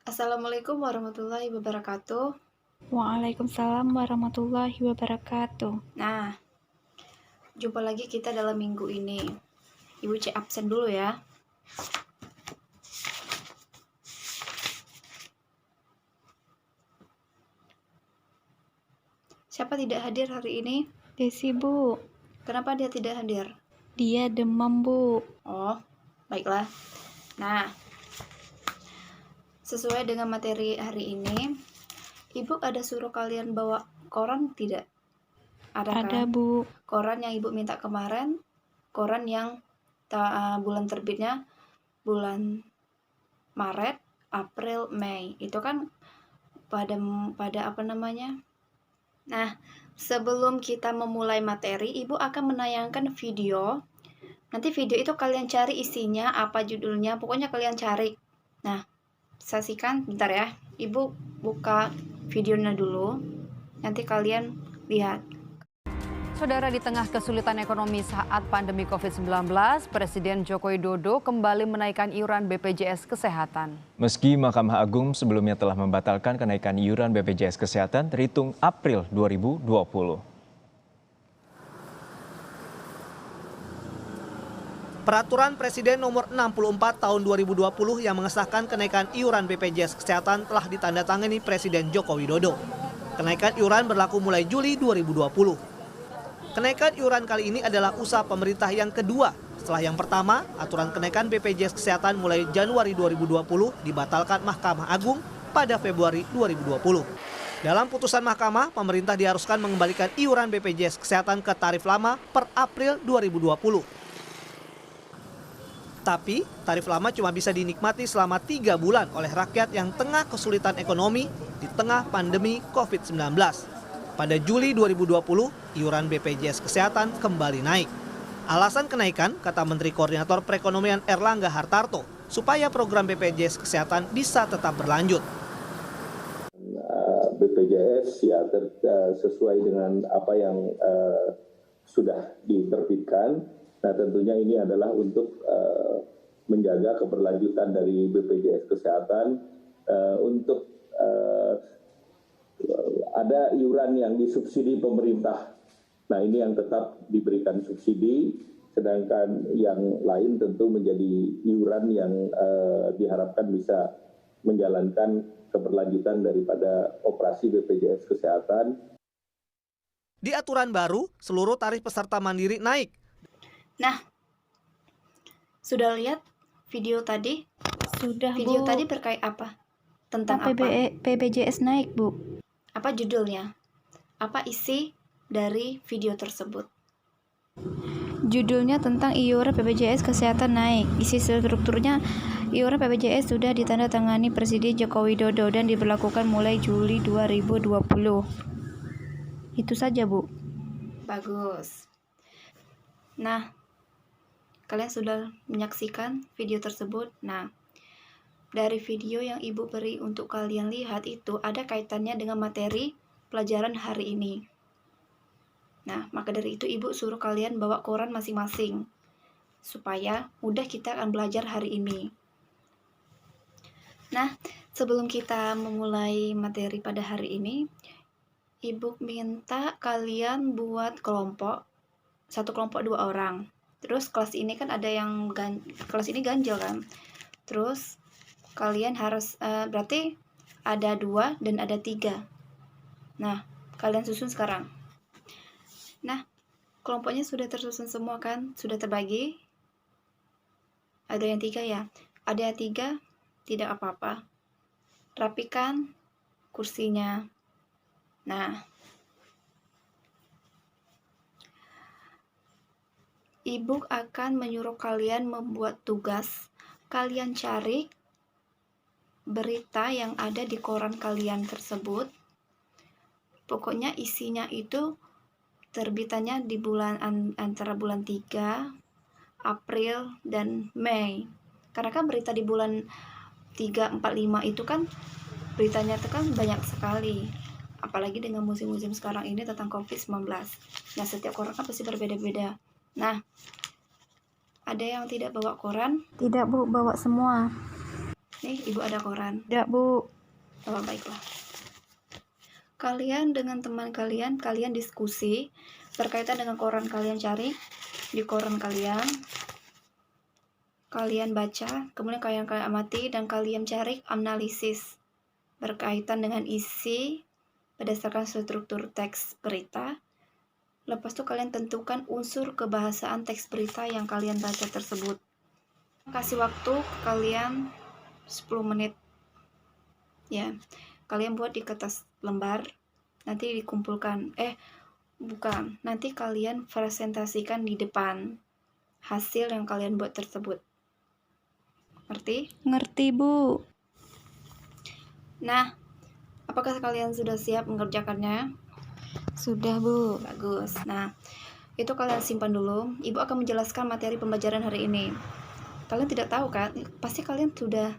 Assalamualaikum warahmatullahi wabarakatuh. Waalaikumsalam warahmatullahi wabarakatuh. Nah, jumpa lagi kita dalam minggu ini. Ibu cek absen dulu ya. Siapa tidak hadir hari ini? Desi, Bu. Kenapa dia tidak hadir? Dia demam, Bu. Oh, baiklah. Nah, sesuai dengan materi hari ini, Ibu ada suruh kalian bawa koran tidak? Ada kan? Ada, Bu. Koran yang Ibu minta kemarin, koran yang bulan terbitnya bulan Maret, April, Mei. Itu kan pada apa namanya? Nah, sebelum kita memulai materi, Ibu akan menayangkan video. Nanti video itu kalian cari isinya, apa judulnya, pokoknya kalian cari. Nah, saksikan bentar ya. Ibu buka videonya dulu. Nanti kalian lihat. Saudara, di tengah kesulitan ekonomi saat pandemi COVID-19, Presiden Joko Widodo kembali menaikkan iuran BPJS Kesehatan. Meski Mahkamah Agung sebelumnya telah membatalkan kenaikan iuran BPJS Kesehatan terhitung April 2020. Peraturan Presiden nomor 64 tahun 2020 yang mengesahkan kenaikan iuran BPJS Kesehatan telah ditandatangani Presiden Joko Widodo. Kenaikan iuran berlaku mulai Juli 2020. Kenaikan iuran kali ini adalah usaha pemerintah yang kedua. Setelah yang pertama, aturan kenaikan BPJS Kesehatan mulai Januari 2020 dibatalkan Mahkamah Agung pada Februari 2020. Dalam putusan Mahkamah, pemerintah diharuskan mengembalikan iuran BPJS Kesehatan ke tarif lama per April 2020. Tapi, tarif lama cuma bisa dinikmati selama 3 bulan oleh rakyat yang tengah kesulitan ekonomi di tengah pandemi COVID-19. Pada Juli 2020, iuran BPJS Kesehatan kembali naik. Alasan kenaikan, kata Menteri Koordinator Perekonomian Erlangga Hartarto, supaya program BPJS Kesehatan bisa tetap berlanjut. BPJS ya sesuai dengan apa yang sudah diterbitkan. Nah, tentunya ini adalah untuk menjaga keberlanjutan dari BPJS Kesehatan untuk ada iuran yang disubsidi pemerintah. Nah, ini yang tetap diberikan subsidi, sedangkan yang lain tentu menjadi iuran yang diharapkan bisa menjalankan keberlanjutan daripada operasi BPJS Kesehatan. Di aturan baru, seluruh tarif peserta mandiri naik. Nah, sudah lihat video tadi? Sudah, Video Bu. tadi berkait apa? Tentang apa? BPJS naik, Bu. Apa judulnya? Apa isi dari video tersebut? Judulnya tentang iuran BPJS Kesehatan naik. Isi strukturnya, iuran BPJS sudah ditandatangani Presiden Joko Widodo dan diberlakukan mulai Juli 2020. Itu saja, Bu. Bagus. Nah, kalian sudah menyaksikan video tersebut. Nah, dari video yang Ibu beri untuk kalian lihat itu ada kaitannya dengan materi pelajaran hari ini. Nah, maka dari itu Ibu suruh kalian bawa koran masing-masing supaya mudah kita akan belajar hari ini. Nah, sebelum kita memulai materi pada hari ini, Ibu minta kalian buat kelompok, satu kelompok 2 orang. Terus kelas ini kan ada yang kelas ini ganjil kan. Terus kalian harus berarti ada 2 dan ada 3. Nah, kalian susun sekarang. Nah, kelompoknya sudah tersusun semua kan? Sudah terbagi? Ada yang 3 ya? Ada yang 3, tidak apa-apa. Rapikan kursinya. Nah, Ibu akan menyuruh kalian membuat tugas. Kalian cari berita yang ada di koran kalian tersebut. Pokoknya isinya itu terbitannya di antara bulan 3, April, dan Mei. Karena kan berita di bulan 3, 4, 5 itu kan beritanya itu kan banyak sekali. Apalagi dengan musim-musim sekarang ini tentang COVID-19. Nah, setiap koran kan pasti berbeda-beda. Nah, ada yang tidak bawa koran? Tidak, Bu, bawa semua. Nih, Ibu ada koran. Tidak, Bu. Oh, baiklah. Kalian dengan teman kalian diskusi berkaitan dengan koran kalian cari di koran kalian baca, kemudian kalian amati dan kalian cari analisis berkaitan dengan isi berdasarkan struktur teks berita. Lepas itu kalian tentukan unsur kebahasaan teks berita yang kalian baca tersebut. Kasih waktu kalian 10 menit. Ya, kalian buat di kertas lembar, nanti dikumpulkan. Bukan, nanti kalian presentasikan di depan hasil yang kalian buat tersebut. Ngerti? Ngerti, Bu. Nah, apakah kalian sudah siap mengerjakannya? Sudah, Bu. Bagus. Nah, itu kalian simpan dulu. Ibu akan menjelaskan materi pembelajaran hari ini. Kalian tidak tahu kan? Pasti kalian sudah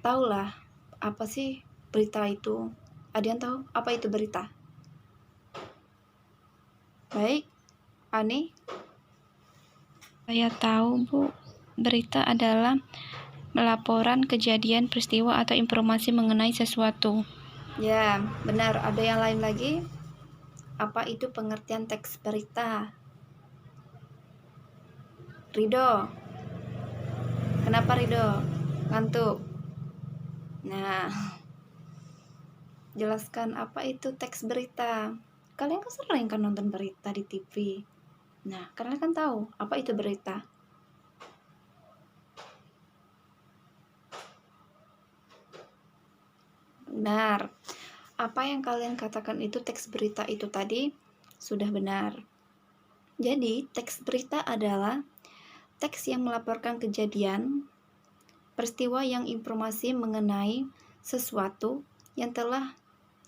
tahu lah apa sih berita itu. Ada yang tahu apa itu berita? Baik, Ani? Saya tahu, Bu. Berita adalah melaporan kejadian, peristiwa, atau informasi mengenai sesuatu. Ya, benar. Ada yang lain lagi? Apa itu pengertian teks berita? Rido? Kenapa Rido? Ngantuk? Nah, jelaskan apa itu teks berita. Kalian kan sering kan nonton berita di TV. Nah, kalian kan tahu apa itu berita. Benar. Apa yang kalian katakan itu teks berita itu tadi sudah benar. Jadi, teks berita adalah teks yang melaporkan kejadian, peristiwa yang informasi mengenai sesuatu yang telah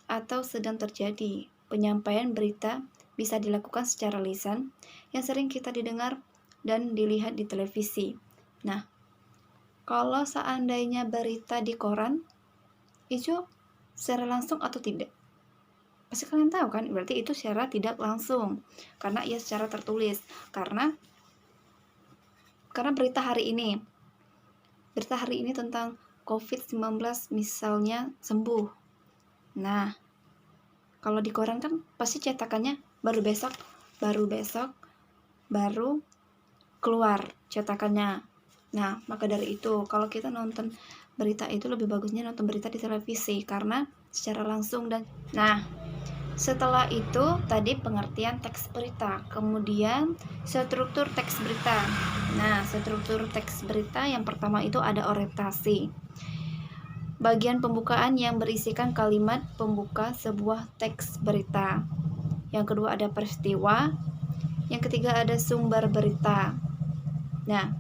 atau sedang terjadi. Penyampaian berita bisa dilakukan secara lisan, yang sering kita didengar dan dilihat di televisi. Nah, kalau seandainya berita di koran, itu secara langsung atau tidak? Pasti kalian tahu kan, berarti itu secara tidak langsung, karena ia secara tertulis. Karena berita hari ini tentang COVID-19 misalnya sembuh. Nah, kalau di koran kan pasti cetakannya baru besok keluar cetakannya. Nah, maka dari itu kalau kita nonton berita itu lebih bagusnya nonton berita di televisi karena secara langsung. Dan nah, setelah itu tadi pengertian teks berita, kemudian struktur teks berita. Nah, struktur teks berita yang pertama itu ada orientasi, bagian pembukaan yang berisikan kalimat pembuka sebuah teks berita. Yang kedua ada peristiwa, yang ketiga ada sumber berita. Nah,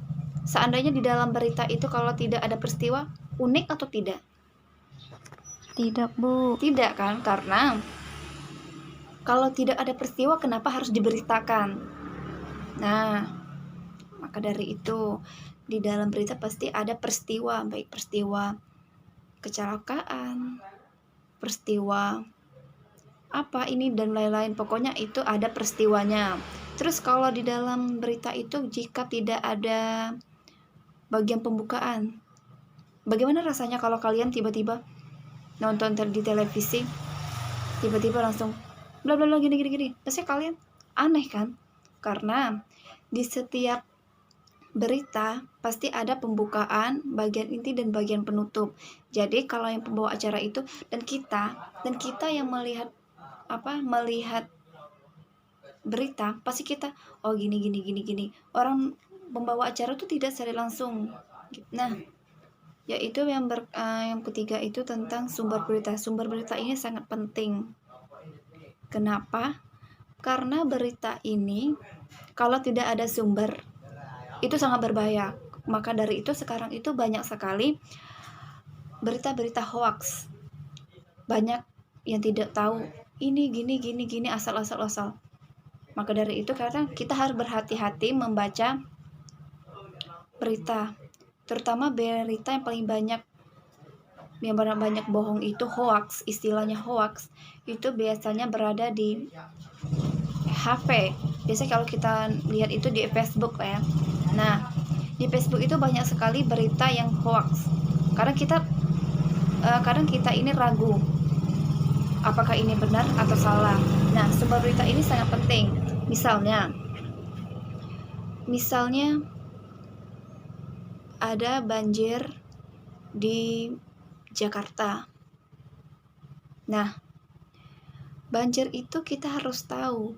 seandainya di dalam berita itu kalau tidak ada peristiwa, unik atau tidak? Tidak, Bu. Tidak kan, karena kalau tidak ada peristiwa, kenapa harus diberitakan? Nah, maka dari itu, di dalam berita pasti ada peristiwa, baik peristiwa kecelakaan, peristiwa apa ini dan lain-lain. Pokoknya itu ada peristiwanya. Terus kalau di dalam berita itu jika tidak ada bagian pembukaan, bagaimana rasanya kalau kalian tiba-tiba nonton di televisi, tiba-tiba langsung bla bla bla gini. Pasti kalian aneh kan? Karena di setiap berita pasti ada pembukaan, bagian inti dan bagian penutup. Jadi kalau yang pembawa acara itu dan kita yang melihat berita, pasti kita gini. Orang pembawa acara itu tidak secara langsung. Nah, yaitu yang ketiga itu tentang sumber berita. Sumber berita ini sangat penting. Kenapa? Karena berita ini kalau tidak ada sumber itu sangat berbahaya. Maka dari itu sekarang itu banyak sekali berita-berita hoax. Banyak yang tidak tahu ini gini asal. Maka dari itu kadang kita harus berhati-hati membaca berita, terutama berita yang paling banyak bohong itu hoax. Istilahnya hoax itu biasanya berada di HP. Biasanya kalau kita lihat itu di Facebook ya. Nah, di Facebook itu banyak sekali berita yang hoax. Kadang kita ini ragu apakah ini benar atau salah. Nah, sumber berita ini sangat penting. Misalnya ada banjir di Jakarta. Nah, banjir itu kita harus tahu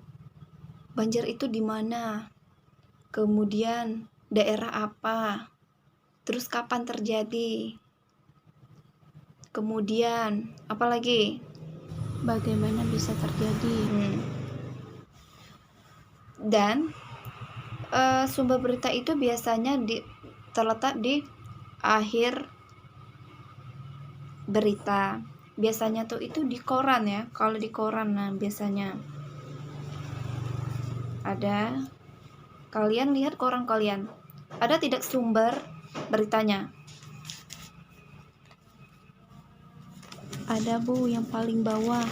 banjir itu di mana, kemudian daerah apa, terus kapan terjadi, kemudian apa lagi, Bagaimana bisa terjadi? Dan sumber berita itu biasanya terletak di akhir berita. Biasanya tuh itu di koran ya. Kalau di koran, nah biasanya ada, kalian lihat koran kalian, ada tidak sumber beritanya? Ada Bu, yang paling bawah.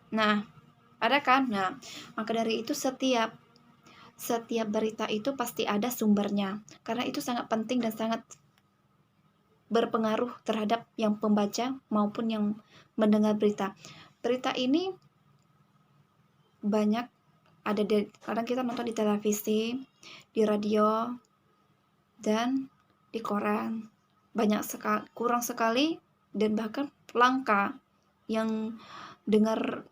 Nah, ada kan? Nah, maka dari itu setiap berita itu pasti ada sumbernya, karena itu sangat penting dan sangat berpengaruh terhadap yang pembaca maupun yang mendengar berita. Berita ini banyak ada kadang kita nonton di televisi, di radio, dan di koran. Kurang sekali dan bahkan langka yang dengar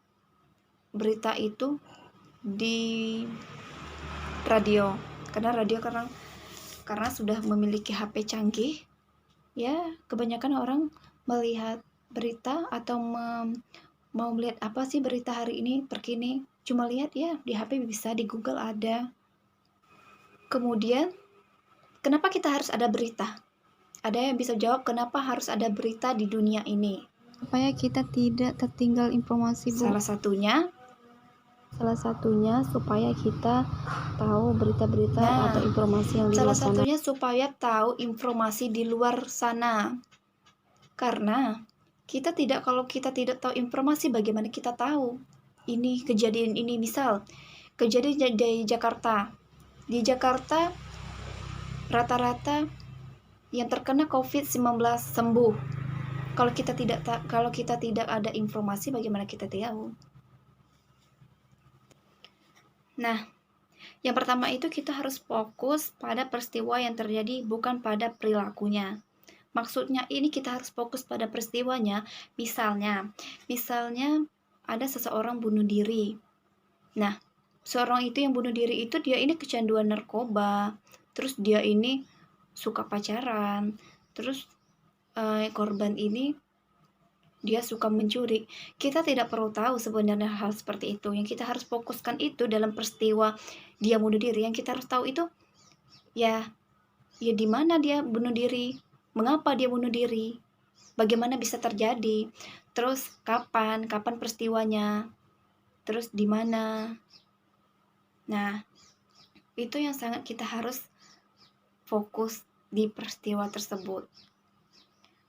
berita itu di radio, karena karena sudah memiliki HP canggih ya, kebanyakan orang melihat berita atau mau melihat apa sih berita hari ini terkini, cuma lihat ya di HP bisa, di Google ada. Kemudian kenapa kita harus ada berita? Ada yang bisa jawab kenapa harus ada berita di dunia ini? Supaya kita tidak tertinggal informasi Bu. Salah satunya supaya kita tahu berita-berita atau informasi yang di luar sana. Salah satunya supaya tahu informasi di luar sana. Karena kalau kita tidak tahu informasi, bagaimana kita tahu ini kejadian ini? Misal kejadian di Jakarta. Di Jakarta rata-rata yang terkena COVID-19 sembuh. Kalau kita tidak ada informasi, bagaimana kita tahu? Nah, yang pertama itu kita harus fokus pada peristiwa yang terjadi, bukan pada perilakunya. Maksudnya ini kita harus fokus pada peristiwanya. Misalnya ada seseorang bunuh diri. Nah, seorang itu yang bunuh diri itu dia ini kecanduan narkoba, terus dia ini suka pacaran, terus korban ini dia suka mencuri. Kita tidak perlu tahu sebenarnya hal seperti itu. Yang kita harus fokuskan itu dalam peristiwa dia bunuh diri. Yang kita harus tahu itu ya di mana dia bunuh diri, mengapa dia bunuh diri, bagaimana bisa terjadi, terus kapan peristiwanya, terus di mana. Nah, itu yang sangat kita harus fokus di peristiwa tersebut.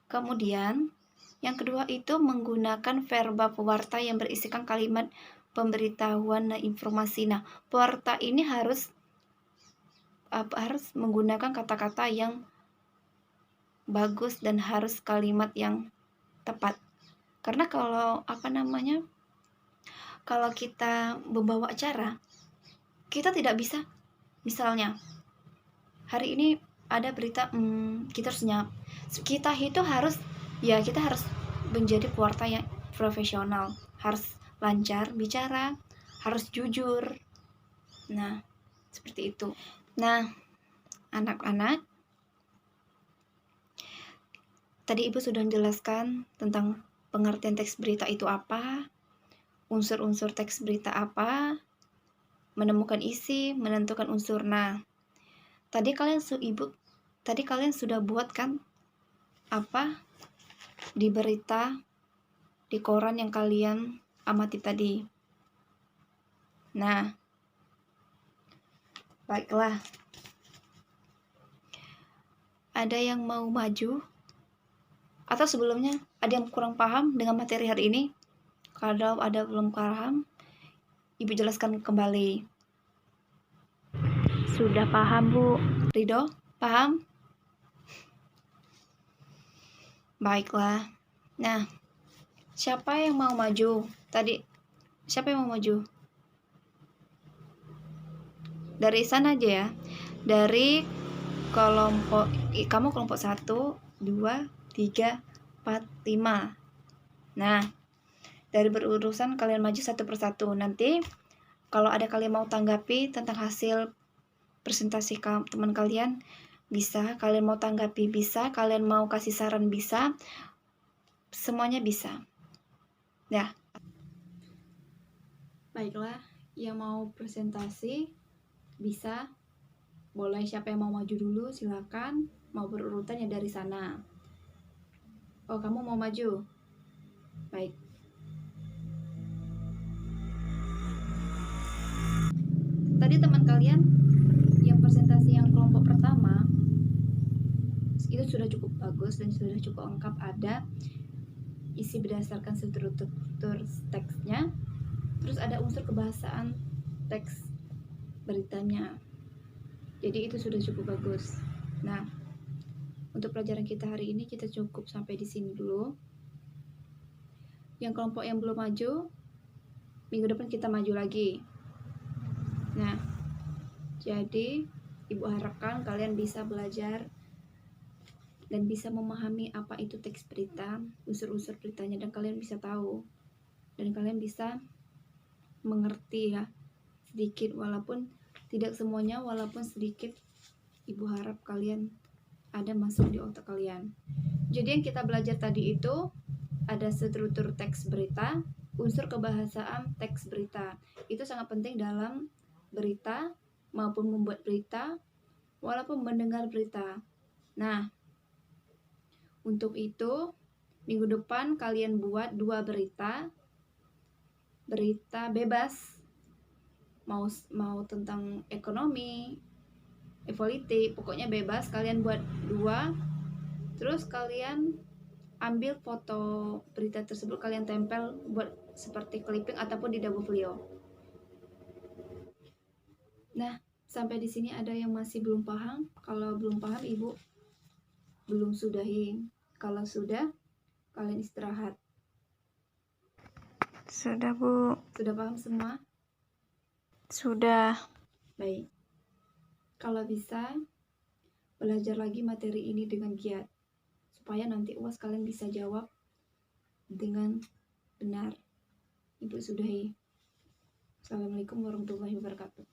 Kemudian yang kedua itu menggunakan verba pewarta yang berisikan kalimat pemberitahuan informasi. Nah, pewarta ini harus menggunakan kata-kata yang bagus dan harus kalimat yang tepat. Karena kalau kita membawa acara, kita tidak bisa, misalnya hari ini ada berita, kita harus menjadi pewarta yang profesional, harus lancar bicara, harus jujur. Nah, seperti itu. Nah, anak-anak, tadi Ibu sudah menjelaskan tentang pengertian teks berita itu apa, unsur-unsur teks berita apa, menemukan isi, menentukan unsur. Nah, tadi kalian sudah buat kan apa di berita di koran yang kalian amati tadi. Nah, baiklah. Ada yang mau maju? Atau sebelumnya ada yang kurang paham dengan materi hari ini? Kalau ada belum paham, Ibu jelaskan kembali. Sudah paham Bu. Ridho, paham? Baiklah. Nah, siapa yang mau maju? Siapa yang mau maju? Dari sana aja ya. Dari kamu kelompok 1, 2, 3, 4, 5. Nah, dari berurusan kalian maju satu persatu. Nanti kalau ada kalian mau tanggapi tentang hasil presentasi teman kalian, bisa. Kalian mau tanggapi bisa, kalian mau kasih saran bisa, semuanya bisa. Ya. Baiklah, yang mau presentasi bisa. Boleh, siapa yang mau maju dulu silakan. Mau berurutan ya dari sana. Oh, kamu mau maju? Baik. Tadi teman kalian yang presentasi yang kelompok pertama itu sudah cukup bagus dan sudah cukup lengkap, ada isi berdasarkan struktur teksnya, terus ada unsur kebahasaan teks beritanya. Jadi itu sudah cukup bagus. Nah, untuk pelajaran kita hari ini kita cukup sampai di sini dulu. Yang kelompok yang belum maju, minggu depan kita maju lagi. Nah, jadi Ibu harapkan kalian bisa belajar dan bisa memahami apa itu teks berita, unsur-unsur beritanya, dan kalian bisa tahu dan kalian bisa mengerti ya, sedikit walaupun tidak semuanya, walaupun sedikit. Ibu harap kalian ada masuk di otak kalian. Jadi yang kita belajar tadi itu ada struktur teks berita, unsur kebahasaan teks berita. Itu sangat penting dalam berita maupun membuat berita, walaupun mendengar berita. Nah, untuk itu minggu depan kalian buat 2 berita bebas, mau tentang ekonomi, politik, pokoknya bebas. Kalian buat 2, terus kalian ambil foto berita tersebut, kalian tempel buat seperti clipping ataupun di double folio. Nah, sampai di sini ada yang masih belum paham? Kalau belum paham, Ibu belum sudahi. Kalau sudah, kalian istirahat. Sudah, Bu. Sudah paham semua? Sudah. Baik. Kalau bisa, belajar lagi materi ini dengan giat, supaya nanti UAS kalian bisa jawab dengan benar. Ibu sudahi. Assalamualaikum warahmatullahi wabarakatuh.